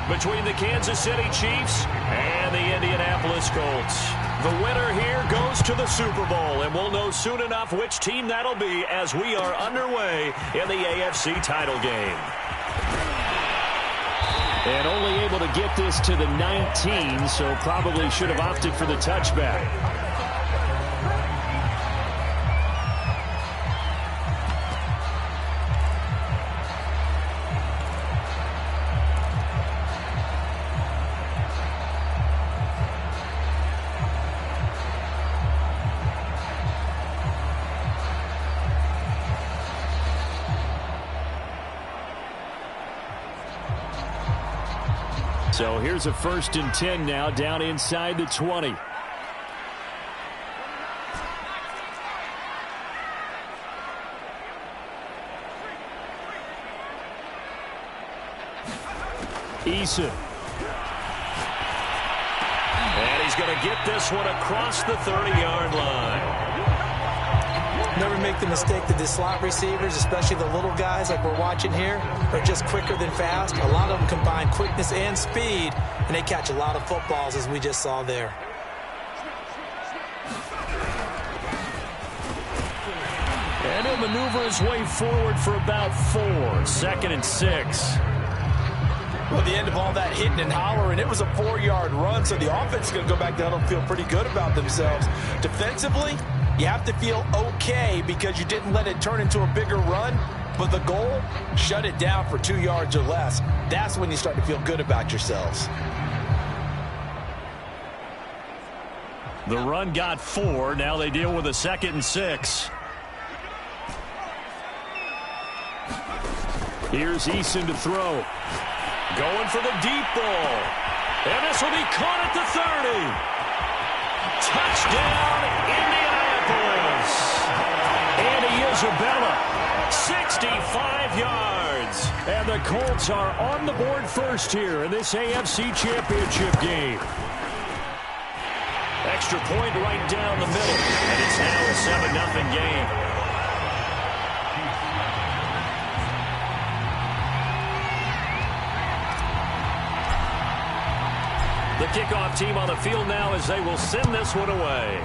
between the Kansas City Chiefs and the Indianapolis Colts. The winner here goes to the Super Bowl, and we'll know soon enough which team that'll be as we are underway in the AFC title game. And only able to get this to the 19, so probably should have opted for the touchback. So here's a 1st and 10 now, down inside the 20. Eason. And he's going to get this one across the 30-yard line. Never make the mistake that the slot receivers, especially the little guys like we're watching here, are just quicker than fast. A lot of them combine quickness and speed, and they catch a lot of footballs, as we just saw there. And he'll maneuver his way forward for about 4. 2nd and 6. Well, the end of all that hitting and hollering, it was a 4-yard run, so the offense is going to go back down and feel pretty good about themselves. Defensively, you have to feel okay because you didn't let it turn into a bigger run, but the goal, shut it down for 2 yards or less. That's when you start to feel good about yourselves. The run got 4. Now they deal with a 2nd and 6. Here's Eason to throw. Going for the deep ball. And this will be caught at the 30. Touchdown, Indianapolis. Andy Isabella, 65 yards. And the Colts are on the board first here in this AFC Championship game. Extra point right down the middle. And it's now a 7-0 game. The kickoff team on the field now as they will send this one away.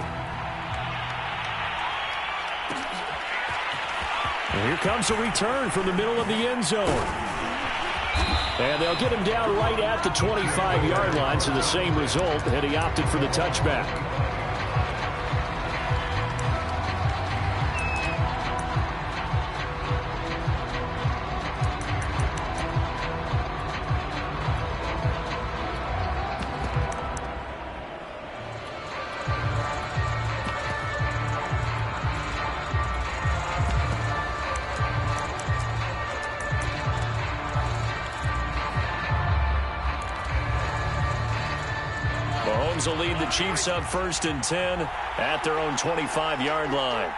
And here comes a return from the middle of the end zone. And they'll get him down right at the 25-yard line, so the same result, and he opted for the touchback. Will lead the Chiefs up 1st and 10 at their own 25-yard line.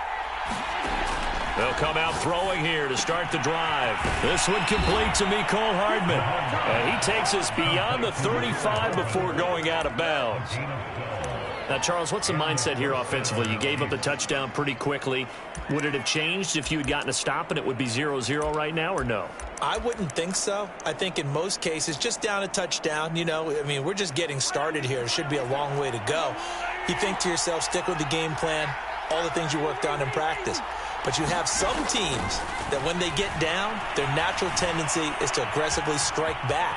They'll come out throwing here to start the drive. This one complete to Mecole Hardman. And he takes us beyond the 35 before going out of bounds. Now, Charles, what's the mindset here offensively? You gave up the touchdown pretty quickly. Would it have changed if you had gotten a stop and it would be 0-0 right now, or no? I wouldn't think so. I think in most cases, just down a touchdown, you know, I mean, we're just getting started here. It should be a long way to go. You think to yourself, stick with the game plan, all the things you worked on in practice. But you have some teams that when they get down, their natural tendency is to aggressively strike back.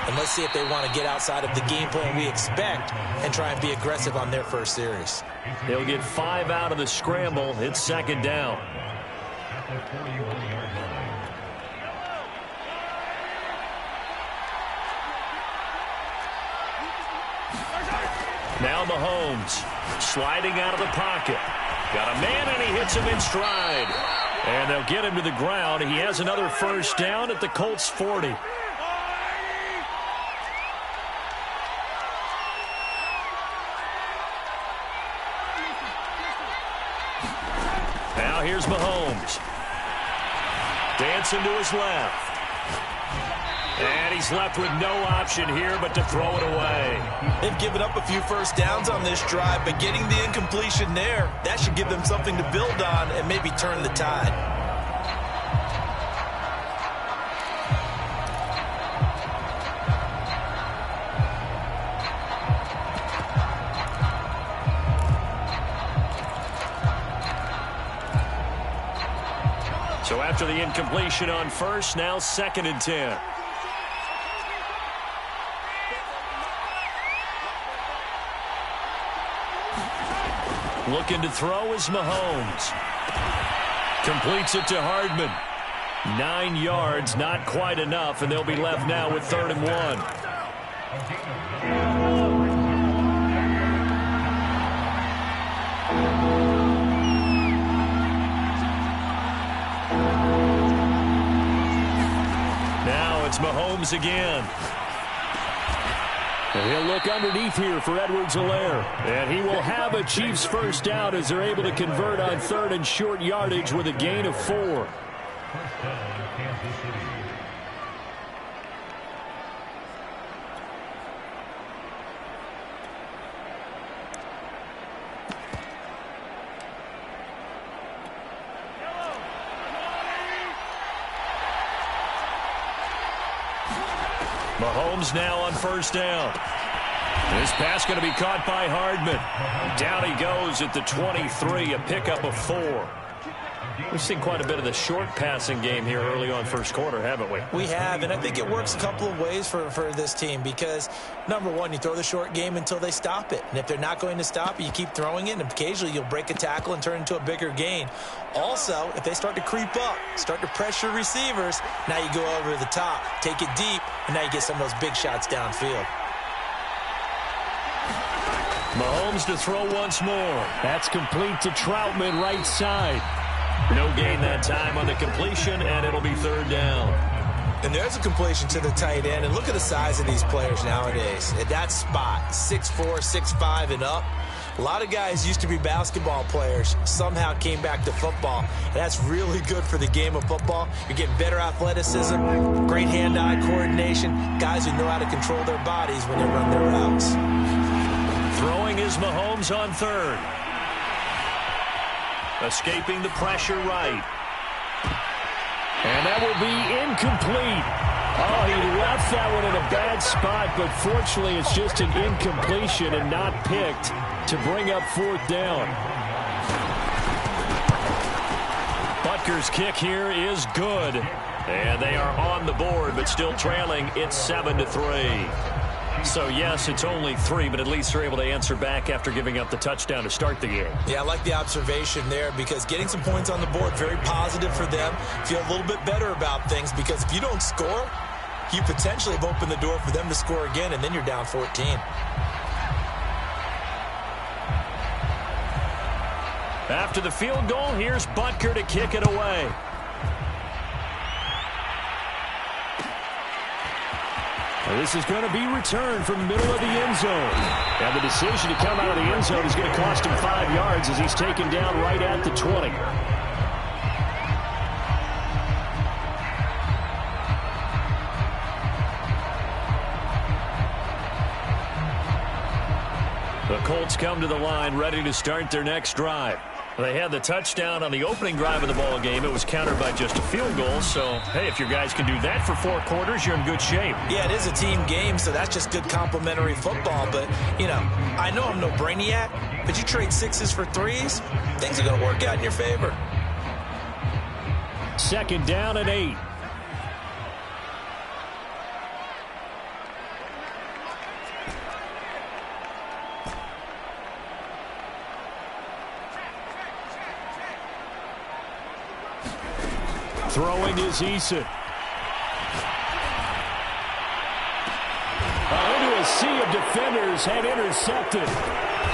And let's see if they want to get outside of the game plan we expect and try and be aggressive on their first series. They'll get 5 out of the scramble. It's 2nd down. Now Mahomes sliding out of the pocket. Got a man, and he hits him in stride. And they'll get him to the ground. He has another 1st down at the Colts 40. Now here's Mahomes. Dancing to his left. And he's left with no option here but to throw it away. They've given up a few 1st downs on this drive, but getting the incompletion there, that should give them something to build on and maybe turn the tide. After the incompletion on first, now 2nd and 10. Looking to throw is Mahomes. Completes it to Hardman. 9 yards, not quite enough, and they'll be left now with 3rd and 1. Now it's Mahomes again. And he'll look underneath here for Edwards-Helaire. And he will have a Chiefs first down as they're able to convert on 3rd and short yardage with a gain of 4. Mahomes now on 1st down. This pass going to be caught by Hardman. Down he goes at the 23, a pickup of 4. We've seen quite a bit of the short passing game here early on first quarter, haven't we? We have, and I think it works a couple of ways for this team because, number one, you throw the short game until they stop it. And if they're not going to stop it, you keep throwing it, and occasionally you'll break a tackle and turn it into a bigger gain. Also, if they start to creep up, start to pressure receivers, now you go over the top, take it deep, and now you get some of those big shots downfield. Mahomes to throw once more. That's complete to Troutman, right side. No gain that time on the completion, and it'll be 3rd down. And there's a completion to the tight end. And look at the size of these players nowadays. At that spot, 6'4", 6'5", and up. A lot of guys used to be basketball players, somehow came back to football. And that's really good for the game of football. You're getting better athleticism, great hand-eye coordination, guys who know how to control their bodies when they run their routes. Throwing is Mahomes on 3rd. Escaping the pressure right. And that will be incomplete. Oh, he left that one in a bad spot, but fortunately it's just an incompletion and not picked to bring up 4th down. Butker's kick here is good. And they are on the board, but still trailing. It's 7-3. So, yes, it's only 3, but at least they're able to answer back after giving up the touchdown to start the game. Yeah, I like the observation there because getting some points on the board, very positive for them. Feel a little bit better about things because if you don't score, you potentially have opened the door for them to score again, and then you're down 14. After the field goal, here's Butker to kick it away. This is going to be returned from the middle of the end zone. And the decision to come out of the end zone is going to cost him 5 yards as he's taken down right at the 20. The Colts come to the line ready to start their next drive. They had the touchdown on the opening drive of the ball game. It was countered by just a field goal. So, hey, if your guys can do that for 4 quarters, you're in good shape. Yeah, it is a team game, so that's just good complimentary football. But, you know, I know I'm no brainiac, but you trade 6s for 3s, things are going to work out in your favor. 2nd down and 8. Throwing is Eason. Into a sea of defenders and intercepted.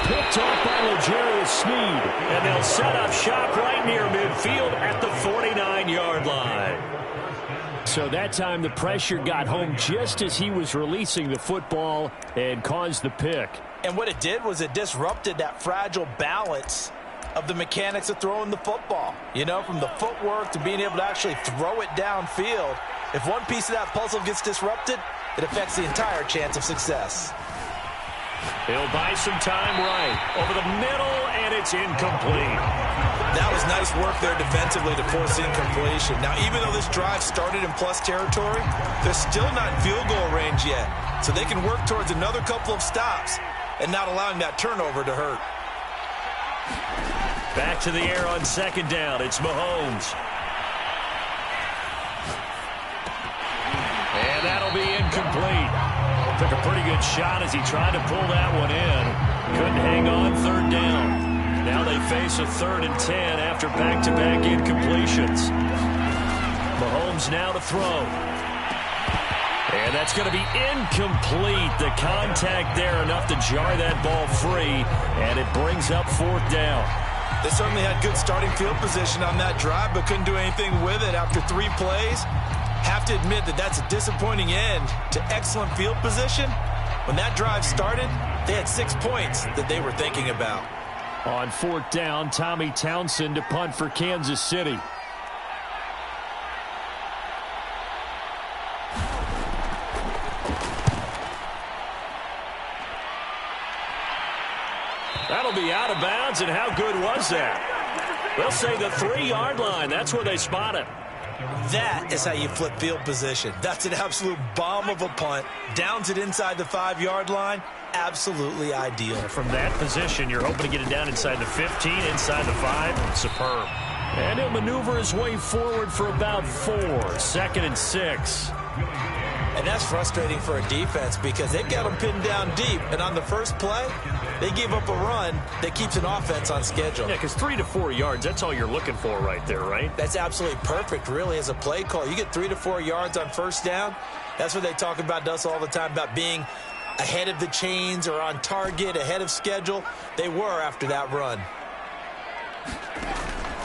Picked off by L'Jarius Sneed. And they'll set up shop right near midfield at the 49-yard line. So that time the pressure got home just as he was releasing the football and caused the pick. And what it did was it disrupted that fragile balance of the mechanics of throwing the football. You know, from the footwork to being able to actually throw it downfield. If one piece of that puzzle gets disrupted, it affects the entire chance of success. He'll buy some time right. Over the middle, and it's incomplete. That was nice work there defensively to force incompletion. Now, even though this drive started in plus territory, they're still not in field goal range yet. So they can work towards another couple of stops and not allowing that turnover to hurt. Back to the air on 2nd down. It's Mahomes. Took a pretty good shot as he tried to pull that one in. Couldn't hang on, third down. Now they face a 3rd and 10 after back-to-back incompletions. Mahomes now to throw. And that's going to be incomplete. The contact there enough to jar that ball free, and it brings up 4th down. They certainly had good starting field position on that drive, but couldn't do anything with it after 3 plays. Have to admit that that's a disappointing end to excellent field position. When that drive started, they had 6 points that they were thinking about. On 4th down, Tommy Townsend to punt for Kansas City. That'll be out of bounds, and how good was that? They'll say the 3-yard line. That's where they spot it. That is how you flip field position. That's an absolute bomb of a punt. Downs it inside the 5-yard line. Absolutely ideal. From that position, you're hoping to get it down inside the 15, inside the 5. Superb. And he'll maneuver his way forward for about 4. 2nd and 6. And that's frustrating for a defense because they've got them pinned down deep. And on the first play, they give up a run that keeps an offense on schedule. Yeah, because 3 to 4 yards, that's all you're looking for right there, right? That's absolutely perfect, really, as a play call. You get 3 to 4 yards on first down. That's what they talk about us all the time, about being ahead of the chains or on target, ahead of schedule. They were after that run.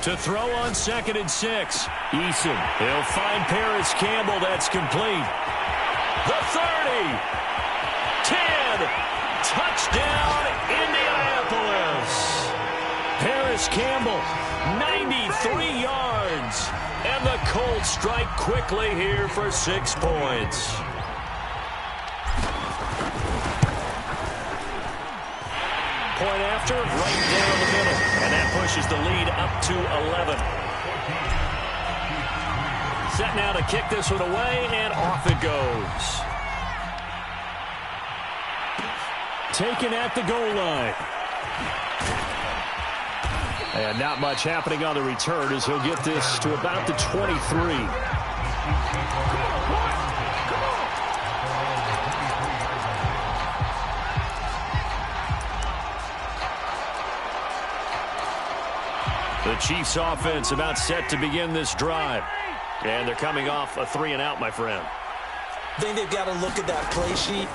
To throw on 2nd and 6. Eason, he'll find Paris Campbell. That's complete. The 30. 10. Touchdown, Indianapolis. Paris Campbell, 93 yards. And the Colts strike quickly here for 6 points. Point after, right down the middle. And that pushes the lead up to 11. Set now to kick this one away, and off it goes. Taken at the goal line. And not much happening on the return as he'll get this to about the 23. The Chiefs offense about set to begin this drive. And they're coming off a 3-and-out, my friend. I think they've got to look at that play sheet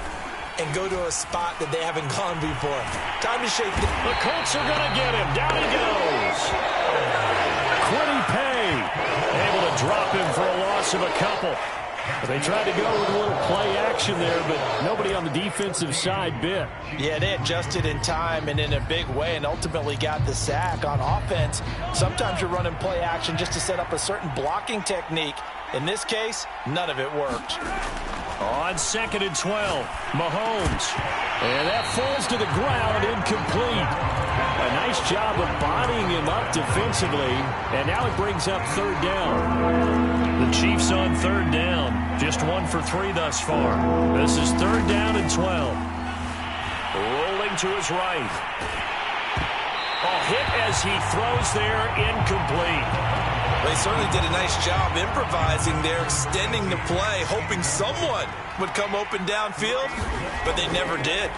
and go to a spot that they haven't gone before. Time to shake the... The Colts are going to get him. Down he goes. Quiddy Pay able to drop him for a loss of a couple. But they tried to go with a little play action there, but nobody on the defensive side bit. Yeah, they adjusted in time and in a big way and ultimately got the sack. On offense, sometimes you're running play action just to set up a certain blocking technique. In this case, none of it worked. On 2nd and 12, Mahomes. And that falls to the ground, incomplete. A nice job of bodying him up defensively. And now it brings up 3rd down. The Chiefs on 3rd down. Just 1 for 3 thus far. This is 3rd down and 12. Rolling to his right. A hit as he throws there, incomplete. They certainly did a nice job improvising there, extending the play, hoping someone would come open downfield, but they never did.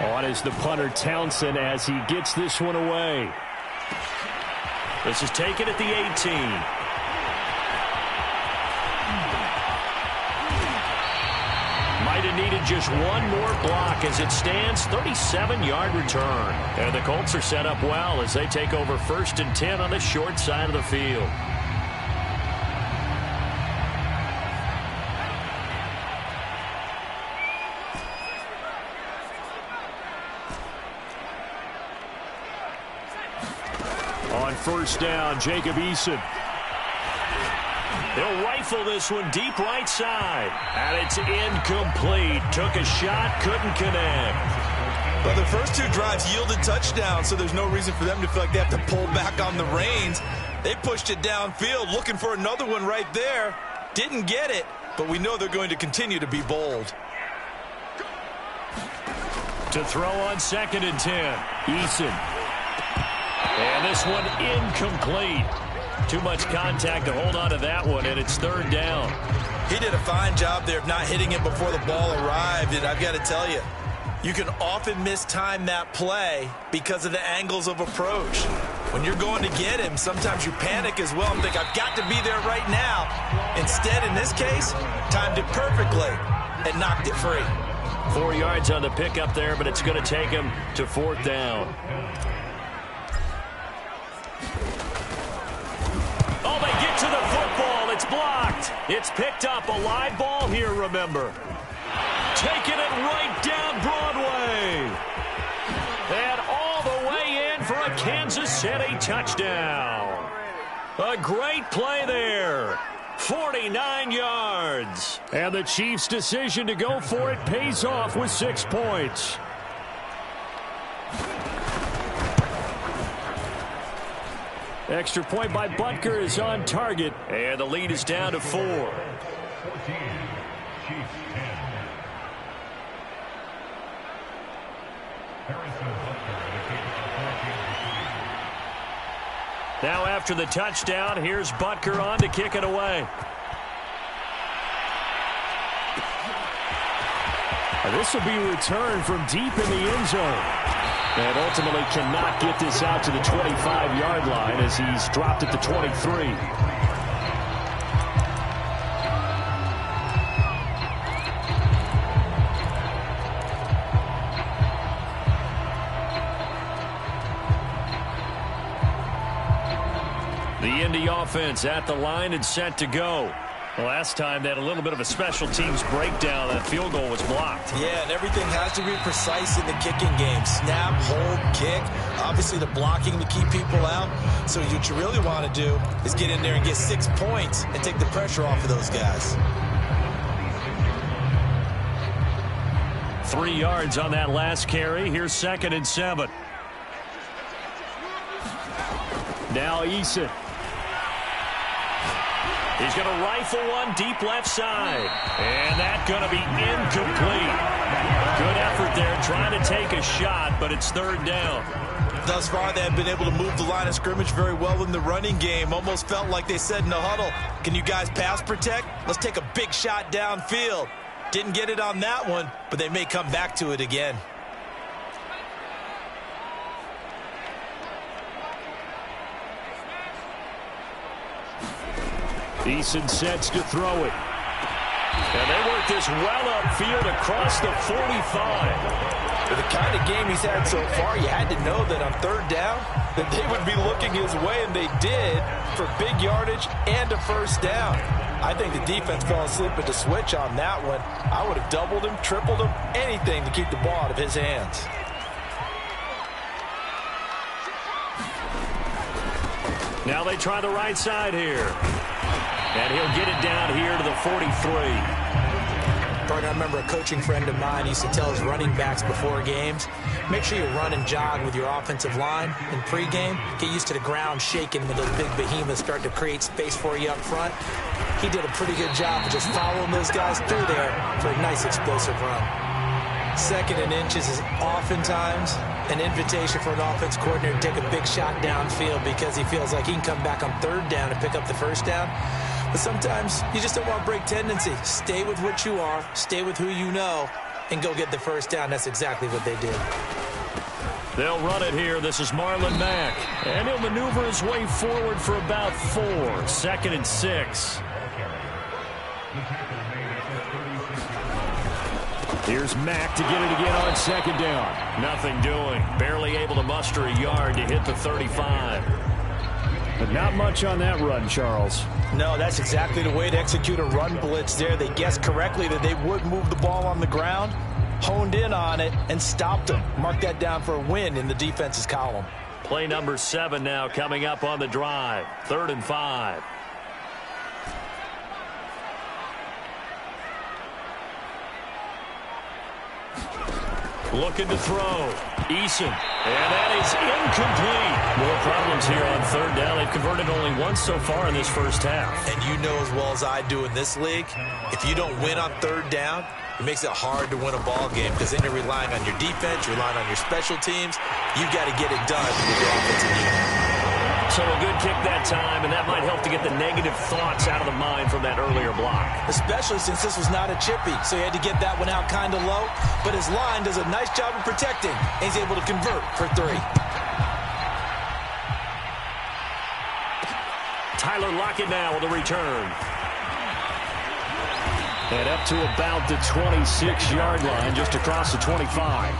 On is the punter Townsend as he gets this one away. This is taken at the 18. Might have needed just one more block as it stands, 37-yard return. And the Colts are set up well as they take over 1st and 10 on the short side of the field. On 1st down, Jacob Eason. He'll rifle this one deep right side. And it's incomplete. Took a shot, couldn't connect. Well, the first 2 drives yielded touchdowns, so there's no reason for them to feel like they have to pull back on the reins. They pushed it downfield, looking for another one right there. Didn't get it, but we know they're going to continue to be bold. To throw on 2nd and 10, Eason. And this one incomplete. Too much contact to hold on to that one, and it's third down. He did a fine job there of not hitting it before the ball arrived, and I've got to tell you, you can often mistime that play because of the angles of approach. When you're going to get him, sometimes you panic as well and think, I've got to be there right now. Instead, in this case, timed it perfectly and knocked it free. 4 yards on the pickup there, but it's going to take him to fourth down. Oh, they get to the football. It's blocked. It's picked up. A live ball here, remember. Taking it right down Broadway. And all the way in for a Kansas City touchdown. A great play there. 49 yards. And the Chiefs' decision to go for it pays off with 6 points. Extra point by Butker is on target. And the lead is down to 4. Now after the touchdown, here's Butker on to kick it away. This will be returned from deep in the end zone. And ultimately cannot get this out to the 25-yard line as he's dropped at the 23. The Indy offense at the line and set to go. Last time they had a little bit of a special teams breakdown. That field goal was blocked. Yeah, and everything has to be precise in the kicking game. Snap, hold, kick. Obviously the blocking to keep people out. So what you really want to do is get in there and get 6 points and take the pressure off of those guys. 3 yards on that last carry. Here's 2nd and 7. Now Eason. He's going to rifle one deep left side. And that's going to be incomplete. Good effort there trying to take a shot, but it's third down. Thus far, they have been able to move the line of scrimmage very well in the running game. Almost felt like they said in the huddle, can you guys pass protect? Let's take a big shot downfield. Didn't get it on that one, but they may come back to it again. Eason sets to throw it. And they work this well upfield across the 45. With the kind of game he's had so far, you had to know that on third down that they would be looking his way, and they did, for big yardage and a first down. I think the defense fell asleep at the switch on that one. I would have doubled him, tripled him, anything to keep the ball out of his hands. Now they try the right side here. And he'll get it down here to the 43. Partner, I remember a coaching friend of mine used to tell his running backs before games, make sure you run and jog with your offensive line in pregame. Get used to the ground shaking when those big behemoths start to create space for you up front. He did a pretty good job of just following those guys through there for a nice explosive run. 2nd and inches is oftentimes an invitation for an offense coordinator to take a big shot downfield because he feels like he can come back on third down and pick up the first down. But sometimes you just don't want to break tendency. Stay with what you are, stay with who you know, and go get the first down. That's exactly what they did. They'll run it here. This is Marlon Mack. And he'll maneuver his way forward for about 4. 2nd and 6. Here's Mack to get it again on 2nd down. Nothing doing. Barely able to muster a yard to hit the 35. But not much on that run, Charles. No, that's exactly the way to execute a run blitz there. They guessed correctly that they would move the ball on the ground, honed in on it, and stopped them. Mark that down for a win in the defense's column. Play number 7 now coming up on the drive. 3rd and 5. Looking to throw. Eason. And that is incomplete. More problems here on third down. They've converted only once so far in this first half. And you know as well as I do in this league, if you don't win on third down, it makes it hard to win a ball game because then you're relying on your defense, you're relying on your special teams. You've got to get it done with your offensive unit. So a good kick that time, and that might help to get the negative thoughts out of the mind from that earlier block. Especially since this was not a chippy, so he had to get that one out kind of low. But his line does a nice job of protecting, and he's able to convert for 3. Tyler Lockett now with a return. And up to about the 26-yard line, just across the 25.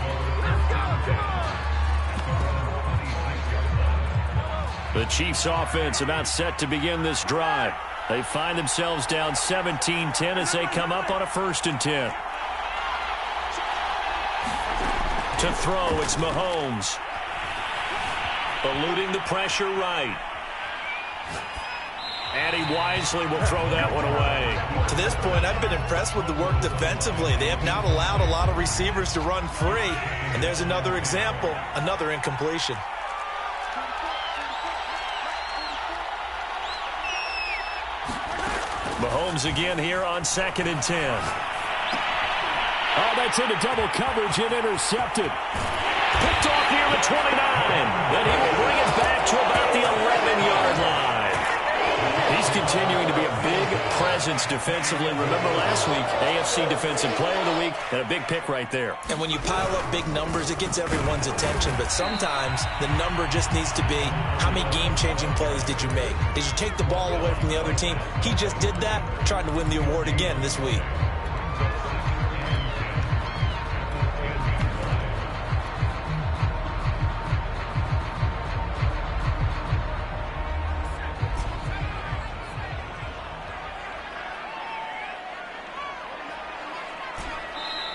The Chiefs offense about set to begin this drive. They find themselves down 17-10 as they come up on a 1st and 10. To throw, it's Mahomes. Eluding the pressure right. And he wisely will throw that one away. To this point, I've been impressed with the work defensively. They have not allowed a lot of receivers to run free. And there's another example, another incompletion. Mahomes again here on 2nd and 10. Oh, that's into double coverage and intercepted. Picked off near the 29. Then he will bring it back to about the 11-yard line. He's continuing to be a big presence defensively. Remember last week, AFC Defensive Player of the Week, and a big pick right there. And when you pile up big numbers, it gets everyone's attention. But sometimes the number just needs to be, how many game-changing plays did you make? Did you take the ball away from the other team? He just did that, trying to win the award again this week.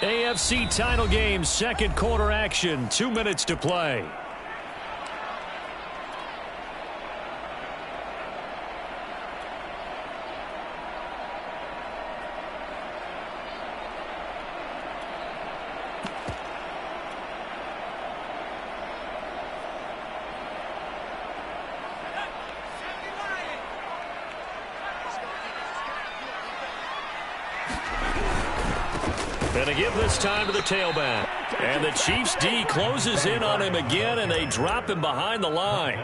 AFC title game, 2nd quarter action, 2 minutes to play. And to give this time to the tailback. And the Chiefs D closes in on him again, and they drop him behind the line.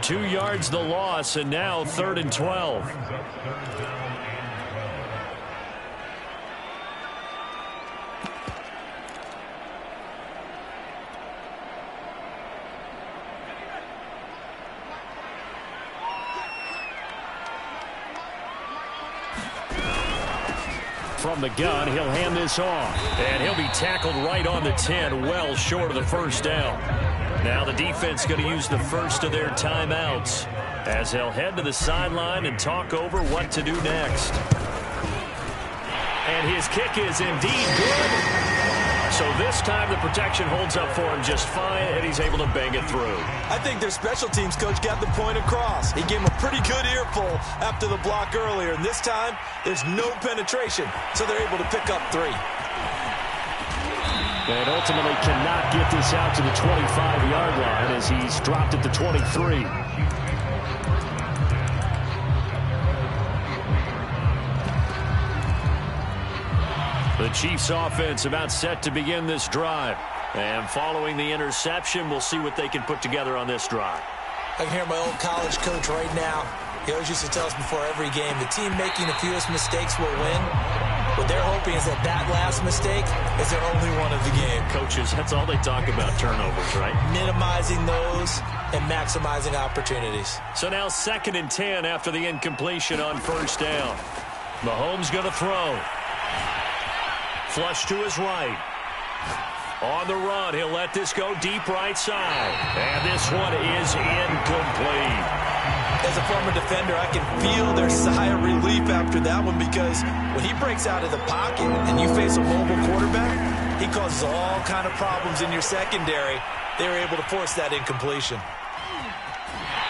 2 yards the loss, and now 3rd and 12. From the gun, he'll hand this off. And he'll be tackled right on the 10, well short of the 1st down. Now the defense going to use the first of their timeouts as they'll head to the sideline and talk over what to do next. And his kick is indeed good. So this time the protection holds up for him just fine, and he's able to bang it through. I think their special teams coach got the point across. He gave him a pretty good earful after the block earlier, and this time there's no penetration, so they're able to pick up 3. And ultimately cannot get this out to the 25-yard line as he's dropped at the 23. The Chiefs offense about set to begin this drive. And following the interception, we'll see what they can put together on this drive. I can hear my old college coach right now. He always used to tell us before every game, the team making the fewest mistakes will win. What they're hoping is that that last mistake is their only one of the game. Coaches, that's all they talk about, turnovers, right? Minimizing those and maximizing opportunities. So now 2nd and 10 after the incompletion on 1st down. Mahomes going to throw. Flush to his right. On the run, he'll let this go deep right side. And this one is incomplete. As a former defender, I can feel their sigh of relief after that one, because when he breaks out of the pocket and you face a mobile quarterback, he causes all kind of problems in your secondary. They were able to force that incompletion.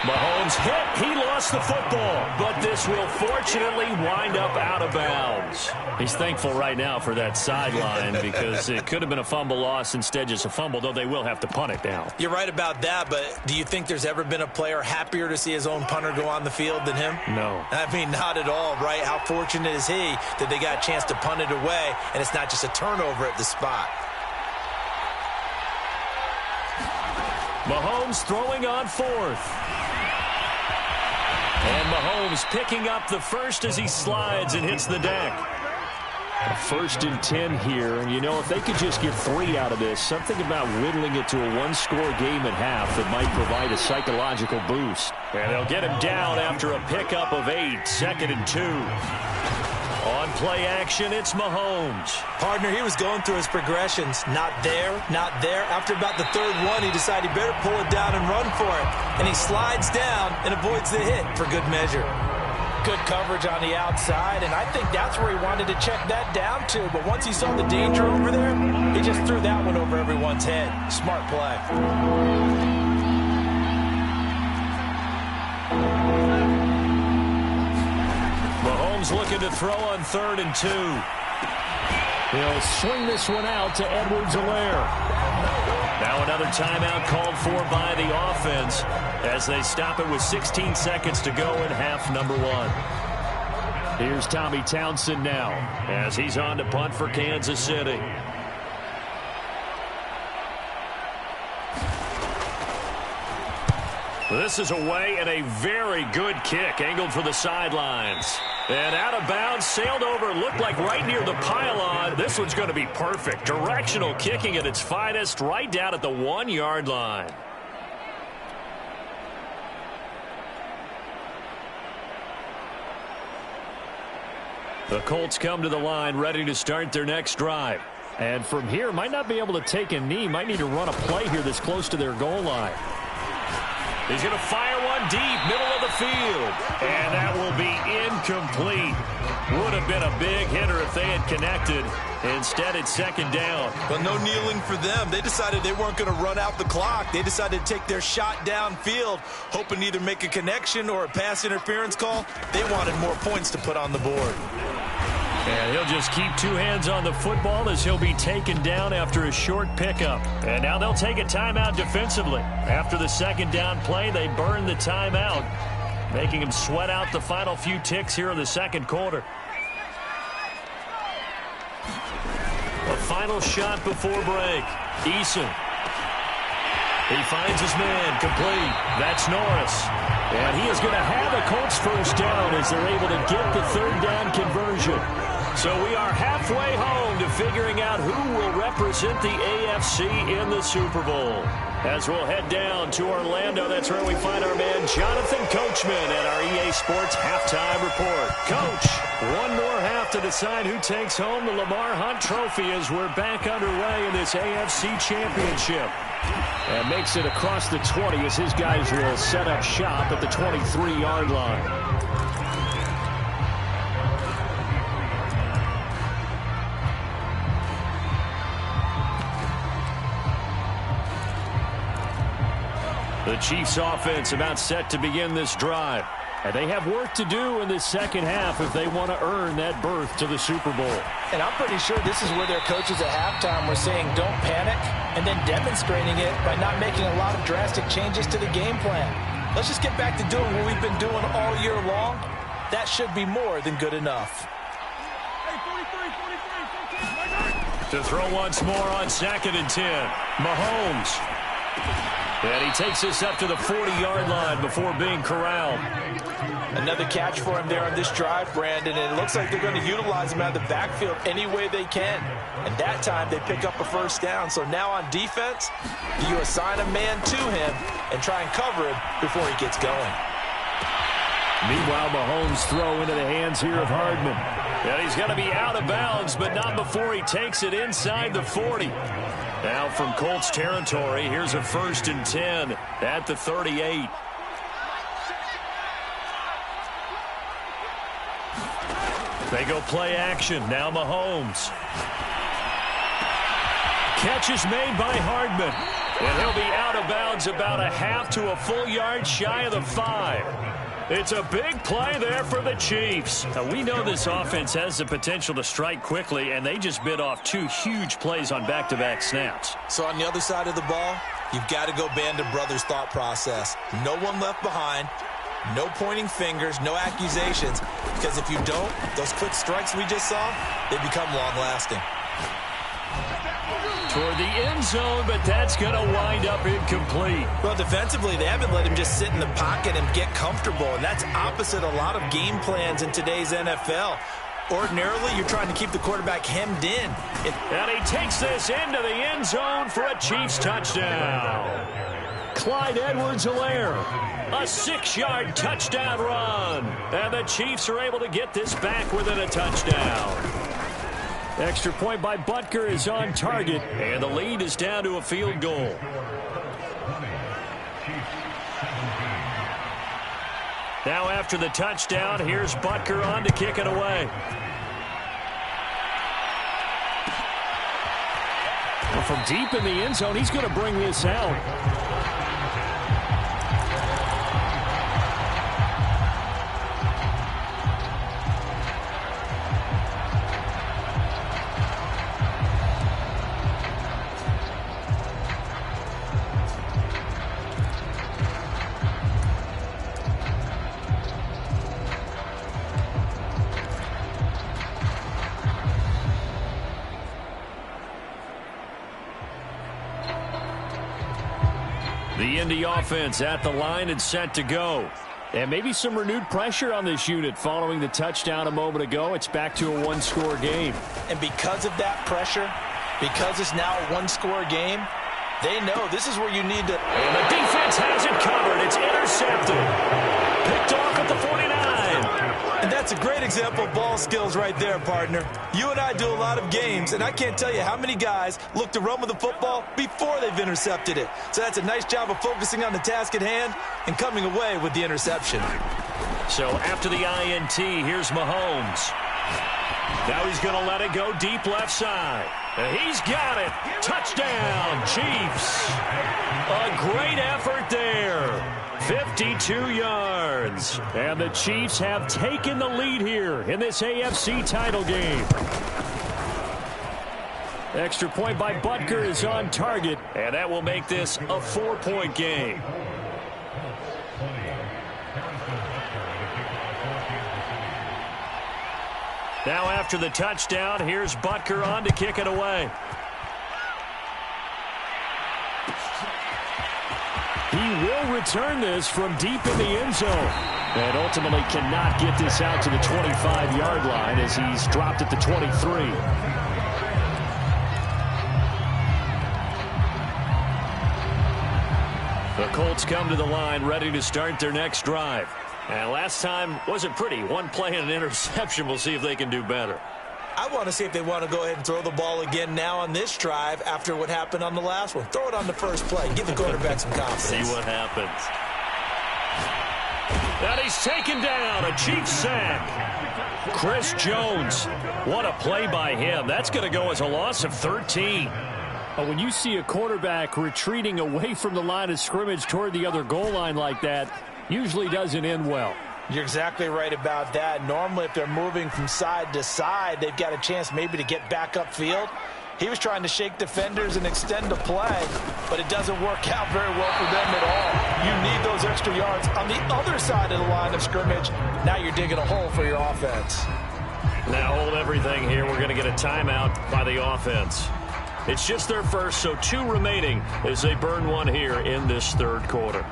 Mahomes hit. He lost the football, but this will fortunately wind up out of bounds. He's thankful right now for that sideline because it could have been a fumble loss, instead just a fumble, though they will have to punt it now. You're right about that, but do you think there's ever been a player happier to see his own punter go on the field than him? No. I mean, not at all, right? How fortunate is he that they got a chance to punt it away, and it's not just a turnover at the spot. Mahomes throwing on 4th. And Mahomes picking up the first as he slides and hits the deck. A 1st and 10 here, and you know, if they could just get 3 out of this, something about whittling it to a 1-score game at half that might provide a psychological boost. And they'll get him down after a pickup of 8, 2nd and 2. On play action, it's Mahomes. Partner, he was going through his progressions. Not there, not there. After about the 3rd one, he decided he better pull it down and run for it. And he slides down and avoids the hit for good measure. Good coverage on the outside, and I think that's where he wanted to check that down to. But once he saw the danger over there, he just threw that one over everyone's head. Smart play. Mahomes looking to throw on 3rd and 2. He'll swing this one out to Edwards-Helaire. Now another timeout called for by the offense as they stop it with 16 seconds to go in half number 1. Here's Tommy Townsend now as he's on to punt for Kansas City. This is away and a very good kick angled for the sidelines. And out of bounds, sailed over, looked like right near the pylon. This one's going to be perfect. Directional kicking at its finest, right down at the 1-yard line. The Colts come to the line, ready to start their next drive. And from here, might not be able to take a knee, might need to run a play here that's close to their goal line. He's going to fire one deep, middle of the field. And that will be incomplete. Would have been a big hitter if they had connected. Instead, it's 2nd down. But no kneeling for them. They decided they weren't going to run out the clock. They decided to take their shot downfield, hoping to either make a connection or a pass interference call. They wanted more points to put on the board. And he'll just keep 2 hands on the football as he'll be taken down after a short pickup. And now they'll take a timeout defensively. After the 2nd down play, they burn the timeout, making him sweat out the final few ticks here in the 2nd quarter. A final shot before break. Eason. He finds his man, complete. That's Norris. And he is going to have a Colts 1st down as they're able to get the 3rd down conversion. So we are halfway home to figuring out who will represent the AFC in the Super Bowl. As we'll head down to Orlando, that's where we find our man Jonathan Coachman at our EA Sports Halftime Report. Coach, one more half to decide who takes home the Lamar Hunt Trophy as we're back underway in this AFC Championship. And makes it across the 20 as his guys will set up shop at the 23-yard line. The Chiefs offense about set to begin this drive. And they have work to do in this 2nd half if they want to earn that berth to the Super Bowl. And I'm pretty sure this is where their coaches at halftime were saying don't panic, and then demonstrating it by not making a lot of drastic changes to the game plan. Let's just get back to doing what we've been doing all year long. That should be more than good enough. To throw once more on 2nd and 10. Mahomes. And he takes this up to the 40-yard line before being corralled. Another catch for him there on this drive, Brandon, and it looks like they're going to utilize him out of the backfield any way they can. And that time they pick up a 1st down. So now on defense, you assign a man to him and try and cover him before he gets going. Meanwhile, Mahomes throw into the hands here of Hardman. And he's going to be out of bounds, but not before he takes it inside the 40. Now from Colts territory, here's a 1st and 10 at the 38. They go play action. Now Mahomes. Catch is made by Hardman. And he'll be out of bounds about a half to a full yard shy of the 5. It's a big play there for the Chiefs. Now, we know this offense has the potential to strike quickly, and they just bit off 2 huge plays on back-to-back snaps. So on the other side of the ball, you've got to go Band of Brothers thought process. No one left behind, no pointing fingers, no accusations, because if you don't, those quick strikes we just saw, they become long-lasting. toward the end zone, but that's going to wind up incomplete. Well, defensively, they haven't let him just sit in the pocket and get comfortable, and that's opposite a lot of game plans in today's NFL. Ordinarily, you're trying to keep the quarterback hemmed in. And he takes this into the end zone for a Chiefs touchdown. Clyde Edwards-Helaire, a 6-yard touchdown run. And the Chiefs are able to get this back within a touchdown. Extra point by Butker is on target, and the lead is down to a field goal. Now after the touchdown, here's Butker on to kick it away. Well, from deep in the end zone, he's going to bring this out. The Indy offense at the line and set to go. And maybe some renewed pressure on this unit following the touchdown a moment ago. It's back to a one-score game. And because of that pressure, because it's now a one-score game, they know this is where you need to... And the defense has it covered. It's intercepted. Picked off at the 49. And that's a great example of ball skills right there, partner. You and I do a lot of games, and I can't tell you how many guys look to run with the football before they've intercepted it. So that's a nice job of focusing on the task at hand and coming away with the interception. So after the INT, here's Mahomes. Now he's going to let it go deep left side. He's got it. Touchdown, Chiefs. A great effort there. 52 yards. And the Chiefs have taken the lead here in this AFC title game. Extra point by Butker is on target, and that will make this a 4-point game. Now after the touchdown, here's Butker on to kick it away. He will return this from deep in the end zone. And ultimately cannot get this out to the 25-yard line as he's dropped at the 23. The Colts come to the line ready to start their next drive. And last time wasn't pretty. One play and an interception. We'll see if they can do better. I want to see if they want to go ahead and throw the ball again now on this drive after what happened on the last one. Throw it on the first play. Give the quarterback some confidence. See what happens. And he's taken down. A Chiefs sack. Chris Jones. What a play by him. That's going to go as a loss of 13. When you see a quarterback retreating away from the line of scrimmage toward the other goal line like that, usually doesn't end well. You're exactly right about that. Normally, if they're moving from side to side, they've got a chance maybe to get back upfield. He was trying to shake defenders and extend the play, but it doesn't work out very well for them at all. You need those extra yards on the other side of the line of scrimmage. Now you're digging a hole for your offense. Now hold everything here. We're going to get a timeout by the offense. It's just their first, so 2 remaining as they burn one here in this third quarter.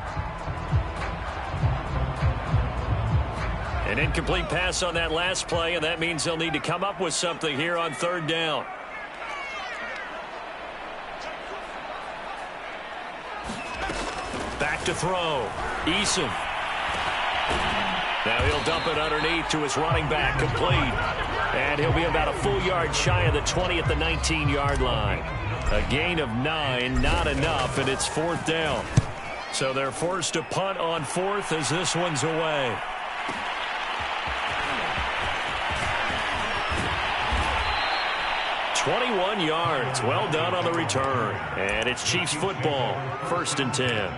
An incomplete pass on that last play, and that means they'll need to come up with something here on third down. Back to throw. Eason. Now he'll dump it underneath to his running back, complete. And he'll be about a full yard shy of the 20 at the 19-yard line. A gain of 9, not enough, and it's fourth down. So they're forced to punt on fourth as this one's away. "21 yards. Well done on the return. And it's Chiefs football. 1st and 10.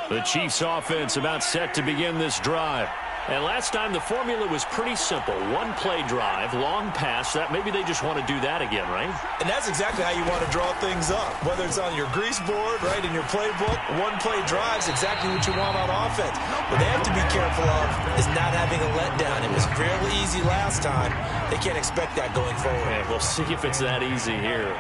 The Chiefs offense about set to begin this drive. And last time the formula was pretty simple. One play drive, long pass. That maybe they just want to do that again, right? And that's exactly how you want to draw things up. Whether it's on your grease board, right, in your playbook, one play drive is exactly what you want on offense. What they have to be careful of is not having a letdown. It was fairly easy last time. They can't expect that going forward. And we'll see if it's that easy here.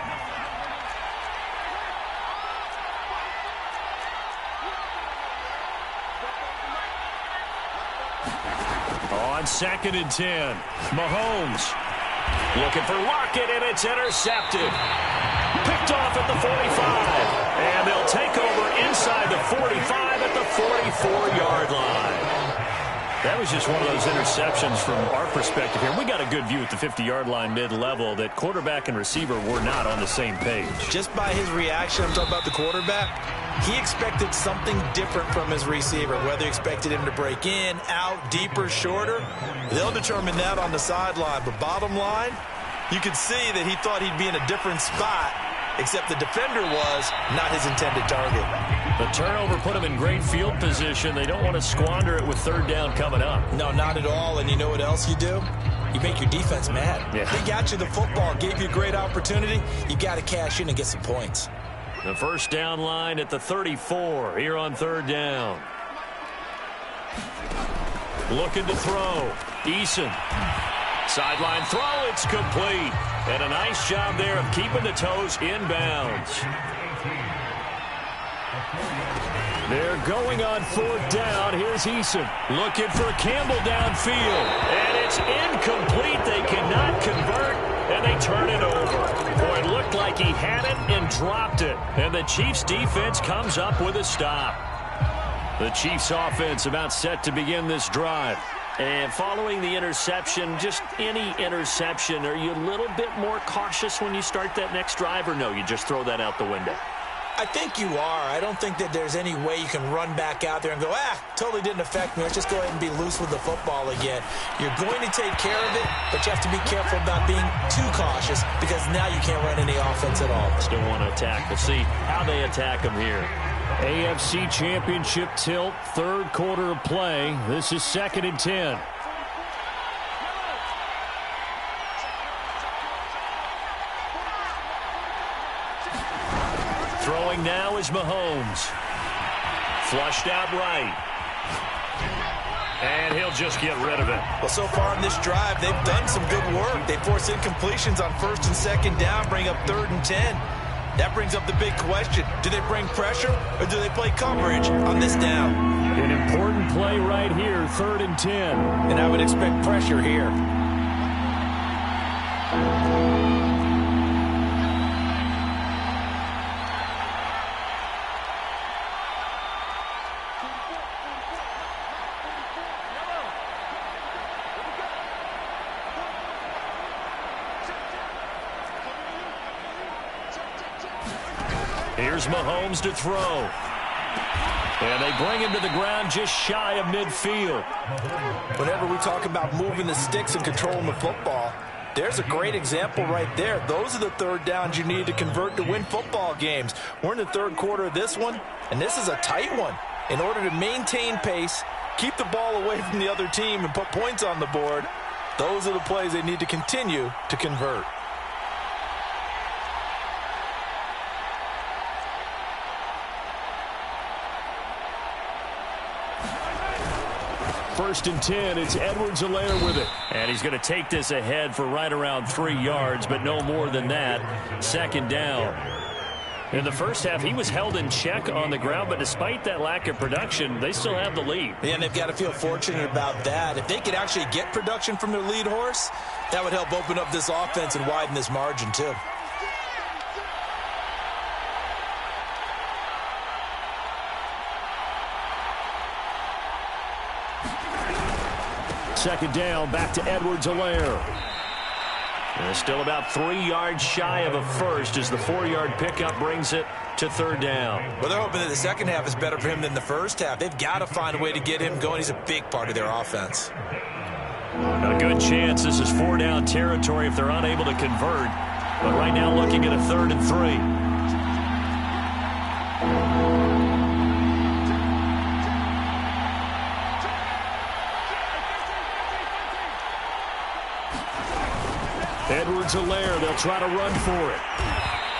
On 2nd and 10, Mahomes looking for Lockett, and it's intercepted. Picked off at the 45, and they'll take over inside the 45 at the 44-yard line. That was just one of those interceptions from our perspective here. We got a good view at the 50-yard line mid-level that quarterback and receiver were not on the same page. Just by his reaction, I'm talking about the quarterback, he expected something different from his receiver. Whether he expected him to break in, out, deeper, shorter, they'll determine that on the sideline. But bottom line, you could see that he thought he'd be in a different spot, except the defender was not his intended target. The turnover put him in great field position. They don't want to squander it with 3rd down coming up. No, not at all. And you know what else you do? You make your defense mad. Yeah. They got you the football, gave you a great opportunity. You got to cash in and get some points. The first down line at the 34 here on 3rd down. Looking to throw. Eason. Sideline throw. It's complete. And a nice job there of keeping the toes inbounds. They're going on 4th down. Here's Eason looking for Campbell downfield. And it's incomplete. They cannot convert, and they turn it over. Boy, it looked like he had it and dropped it. And the Chiefs' defense comes up with a stop. The Chiefs' offense about set to begin this drive. And following the interception, just any interception, are you a little bit more cautious when you start that next drive, or no, you just throw that out the window? I think you are. I don't think that there's any way you can run back out there and go, totally didn't affect me. Let's just go ahead and be loose with the football again. You're going to take care of it, but you have to be careful about being too cautious because now you can't run any offense at all. Still want to attack. We'll see how they attack them here. AFC Championship tilt, 3rd quarter of play. This is 2nd and 10. Throwing now is Mahomes. Flushed out right. And he'll just get rid of it. Well, so far in this drive, they've done some good work. They force incompletions on 1st and 2nd down, bring up 3rd and 10. That brings up the big question. Do they bring pressure or do they play coverage on this down? An important play right here, 3rd and 10. And I would expect pressure here. Here's Mahomes to throw. And they bring him to the ground just shy of midfield. Whenever we talk about moving the sticks and controlling the football, there's a great example right there. Those are the 3rd downs you need to convert to win football games. We're in the 3rd quarter of this one, and this is a tight one. In order to maintain pace, keep the ball away from the other team, and put points on the board, those are the plays they need to continue to convert. First and 10, it's Edwards-Helaire with it. And he's going to take this ahead for right around 3 yards, but no more than that. 2nd down. In the first half, he was held in check on the ground, but despite that lack of production, they still have the lead. Yeah, and they've got to feel fortunate about that. If they could actually get production from their lead horse, that would help open up this offense and widen this margin, too. Second down, back to Edwards-Helaire. And still about 3 yards shy of a first as the 4-yard pickup brings it to 3rd down. Well, they're hoping that the second half is better for him than the first half. They've got to find a way to get him going. He's a big part of their offense. A good chance this is 4-down territory if they're unable to convert. But right now looking at a 3rd and 3. Edwards-Helaire, they'll try to run for it.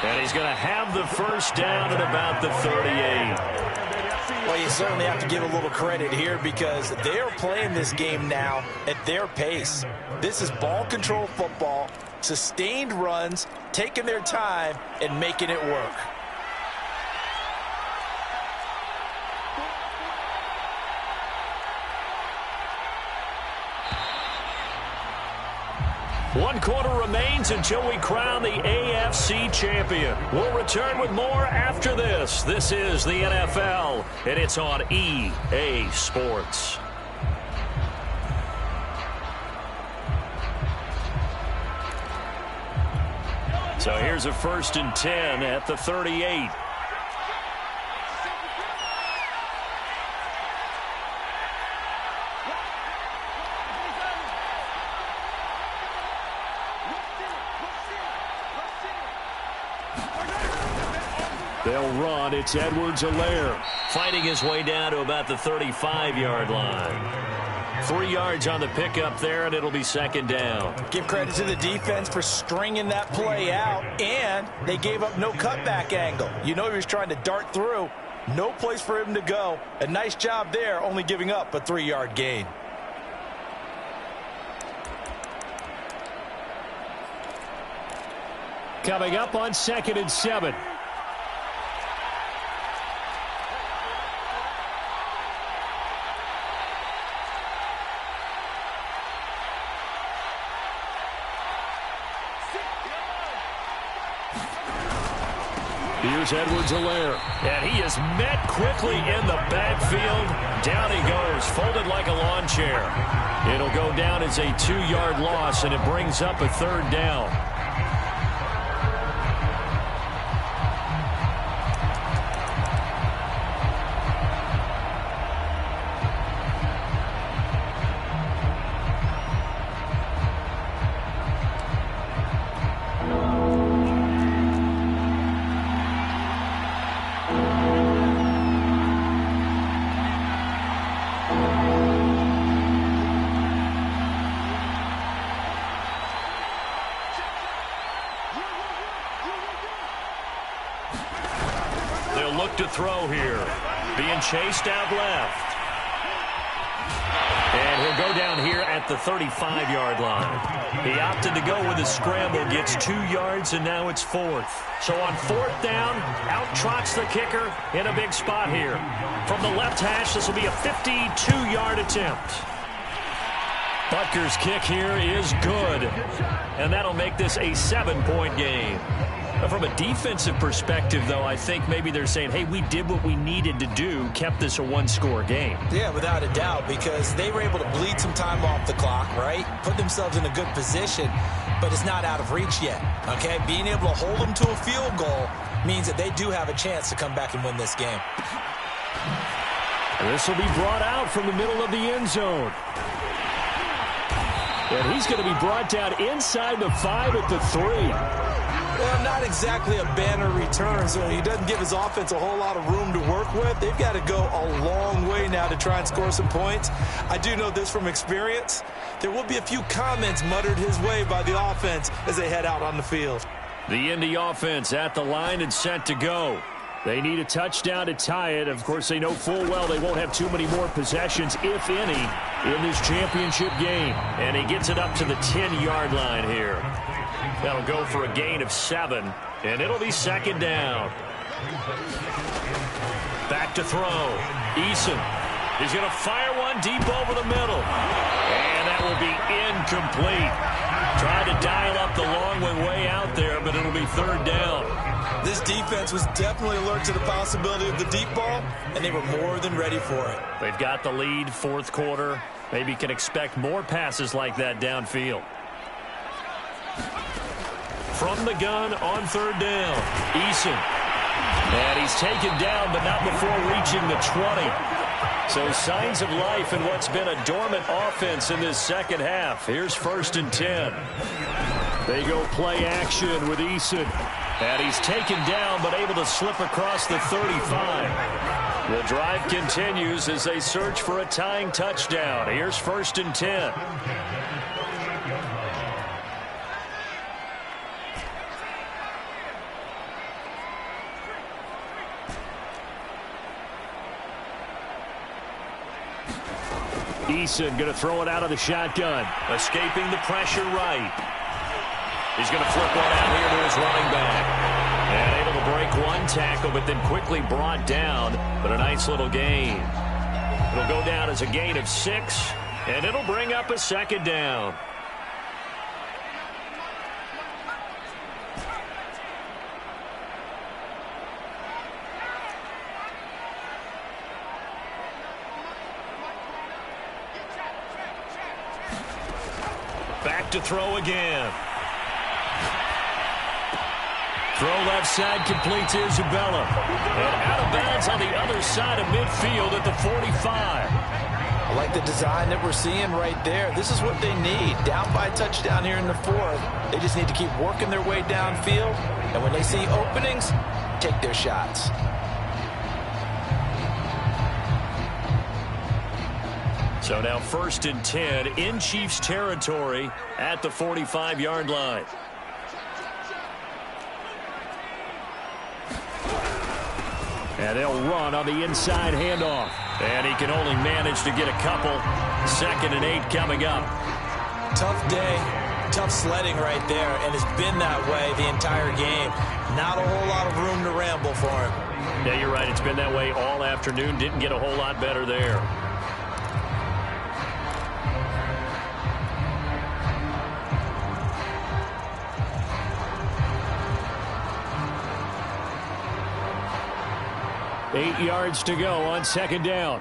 And he's going to have the first down at about the 38. Well, you certainly have to give a little credit here because they are playing this game now at their pace. This is ball control football, sustained runs, taking their time, and making it work. One quarter remains until we crown the AFC champion. We'll return with more after this. This is the NFL, and it's on EA Sports. So here's a 1st and 10 at the 38. They'll run. It's Edwards-Helaire fighting his way down to about the 35-yard line. 3 yards on the pickup there, and it'll be 2nd down. Give credit to the defense for stringing that play out, and they gave up no cutback angle. You know he was trying to dart through. No place for him to go. A nice job there, only giving up a 3-yard gain. Coming up on 2nd and 7. Here's Edwards-Helaire. And he is met quickly in the backfield. Down he goes, folded like a lawn chair. It'll go down as a 2-yard loss, and it brings up a 3rd down. To throw here. Being chased out left. And he'll go down here at the 35-yard line. He opted to go with a scramble, gets 2 yards, and now it's 4th. So on 4th down, out trots the kicker in a big spot here. From the left hash, this will be a 52-yard attempt. Butker's kick here is good. And that'll make this a 7-point game. From a defensive perspective, though, I think maybe they're saying, hey, we did what we needed to do, kept this a 1-score game. Yeah, without a doubt, because they were able to bleed some time off the clock, right? Put themselves in a good position, but it's not out of reach yet, okay? Being able to hold them to a field goal means that they do have a chance to come back and win this game. This will be brought out from the middle of the end zone. And he's going to be brought down inside the 5 at the 3. Well, not exactly a banner return, so he doesn't give his offense a whole lot of room to work with. They've got to go a long way now to try and score some points. I do know this from experience. There will be a few comments muttered his way by the offense as they head out on the field. The Indy offense at the line and set to go. They need a touchdown to tie it. Of course, they know full well they won't have too many more possessions, if any, in this championship game. And he gets it up to the 10-yard line here. That'll go for a gain of 7, and it'll be 2nd down. Back to throw. Eason. He's going to fire one deep over the middle. And that will be incomplete. Tried to dial up the long one way out there, but it'll be 3rd down. This defense was definitely alert to the possibility of the deep ball, and they were more than ready for it. They've got the lead, 4th quarter. Maybe can expect more passes like that downfield. From the gun on 3rd down, Eason. And he's taken down, but not before reaching the 20. So signs of life in what's been a dormant offense in this 2nd half. Here's 1st and 10. They go play action with Eason. And he's taken down, but able to slip across the 35. The drive continues as they search for a tying touchdown. Here's 1st and 10. Eason going to throw it out of the shotgun. Escaping the pressure right. He's going to flip one out here to his running back. And able to break one tackle, but then quickly brought down. But a nice little gain. It'll go down as a gain of 6, and it'll bring up a second down. Back to throw again. Throw left side, completes Isabella. And out of bounds on the other side of midfield at the 45. I like the design that we're seeing right there. This is what they need. Down by a touchdown here in the 4th. They just need to keep working their way downfield. And when they see openings, take their shots. So now 1st and 10 in Chiefs territory at the 45-yard line. And they'll run on the inside handoff. And he can only manage to get a couple. 2nd and 8 coming up. Tough day, tough sledding right there, and it's been that way the entire game. Not a whole lot of room to ramble for him. Yeah, you're right. It's been that way all afternoon. Didn't get a whole lot better there. Eight yards to go on 2nd down.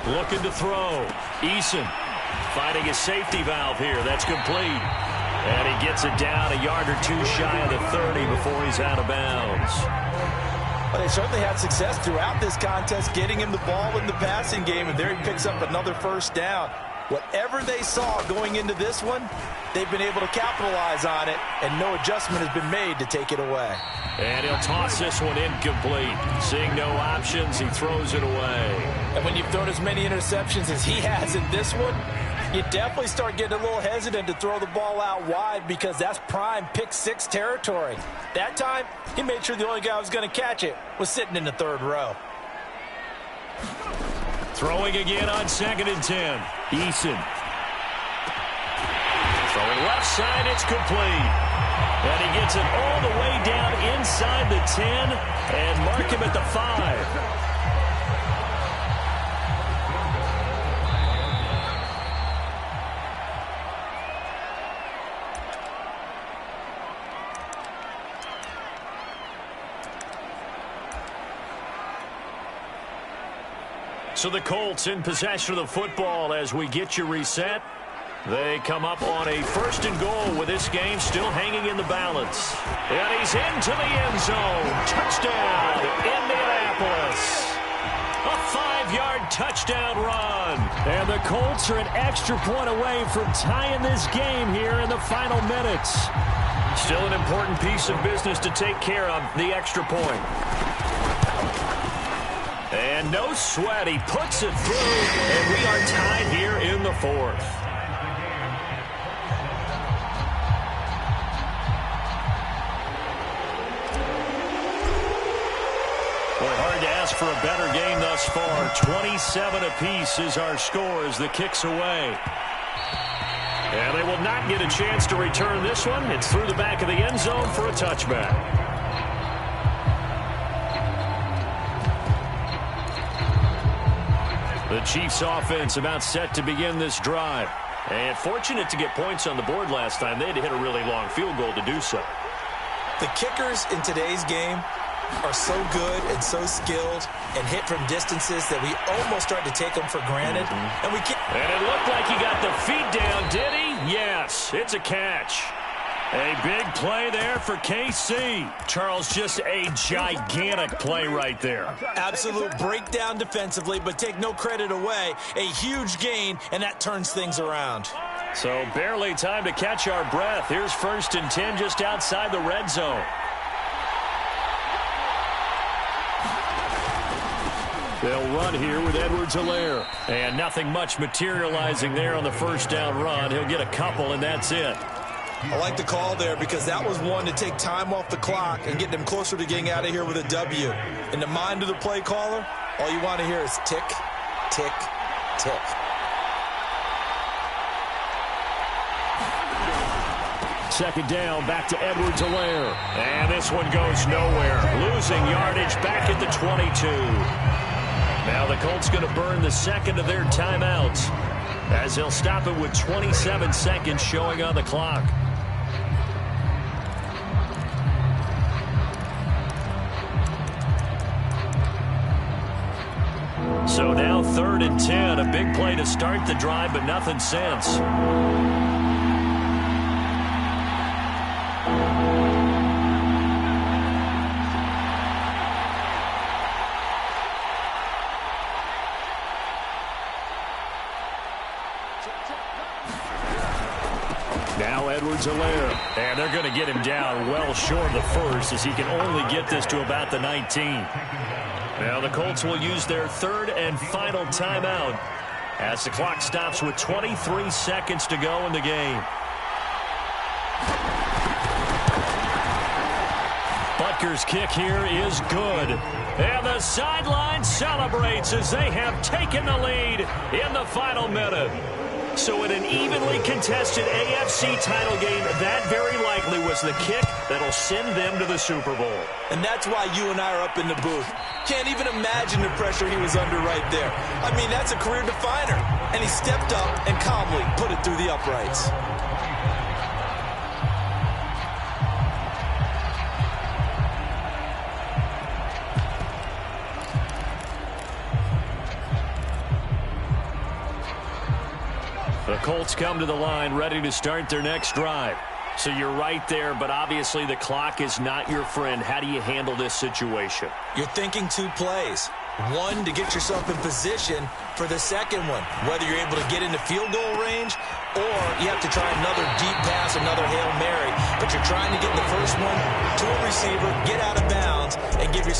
Looking to throw. Eason finding his safety valve here. That's complete. And he gets it down a yard or 2 shy of the 30 before he's out of bounds. Well, they certainly had success throughout this contest getting him the ball in the passing game, and there he picks up another 1st down. Whatever they saw going into this one, they've been able to capitalize on it, and no adjustment has been made to take it away. And he'll toss this one incomplete. Seeing no options, he throws it away. And when you've thrown as many interceptions as he has in this one, you definitely start getting a little hesitant to throw the ball out wide because that's prime pick 6 territory. That time, he made sure the only guy who was going to catch it was sitting in the 3rd row. Throwing again on 2nd and 10. Eason. Throwing left side, it's complete. And he gets it all the way down inside the 10 and mark him at the 5. So the Colts in possession of the football as we get you reset. They come up on a 1st and goal with this game still hanging in the balance. And he's into the end zone. Touchdown, Indianapolis. A 5-yard touchdown run. And the Colts are an extra point away from tying this game here in the final minutes. Still an important piece of business to take care of, the extra point. And no sweat, he puts it through, and we are tied here in the 4th. Boy, hard to ask for a better game thus far. 27 apiece is our score as the kick's away. And they will not get a chance to return this one. It's through the back of the end zone for a touchback. The Chiefs offense about set to begin this drive. And fortunate to get points on the board last time. They had to hit a really long field goal to do so. The kickers in today's game are so good and so skilled and hit from distances that we almost start to take them for granted. And it looked like he got the feet down, did he? Yes, it's a catch. A big play there for KC. Charles, just a gigantic play right there. Absolute breakdown defensively, but take no credit away. A huge gain, and that turns things around. So barely time to catch our breath. Here's 1st and 10 just outside the red zone. They'll run here with Edwards-Helaire. And nothing much materializing there on the 1st down run. He'll get a couple, and that's it. I like the call there because that was one to take time off the clock and get them closer to getting out of here with a W. In the mind of the play caller, all you want to hear is tick, tick, tick. Second down, back to Edwards-Helaire. And this one goes nowhere. Losing yardage back at the 22. Now the Colts going to burn the second of their timeouts as they'll stop it with 27 seconds showing on the clock. So now 3rd and 10. A big play to start the drive, but nothing since. Now Edwards-Helaire, and they're going to get him down well short of the first as he can only get this to about the 19. Now the Colts will use their 3rd and final timeout as the clock stops with 23 seconds to go in the game. Butker's kick here is good. And the sideline celebrates as they have taken the lead in the final minute. So in an evenly contested AFC title game, that very likely was the kick that'll send them to the Super Bowl. And that's why you and I are up in the booth. Can't even imagine the pressure he was under right there. I mean, that's a career definer. And he stepped up and calmly put it through the uprights. The Colts come to the line ready to start their next drive. So you're right there, but obviously the clock is not your friend. How do you handle this situation? You're thinking 2 plays. One, to get yourself in position for the second one, whether you're able to get into field goal range or you have to try another deep pass, another Hail Mary. But you're trying to get the first one to a receiver, get out of bounds, and give yourself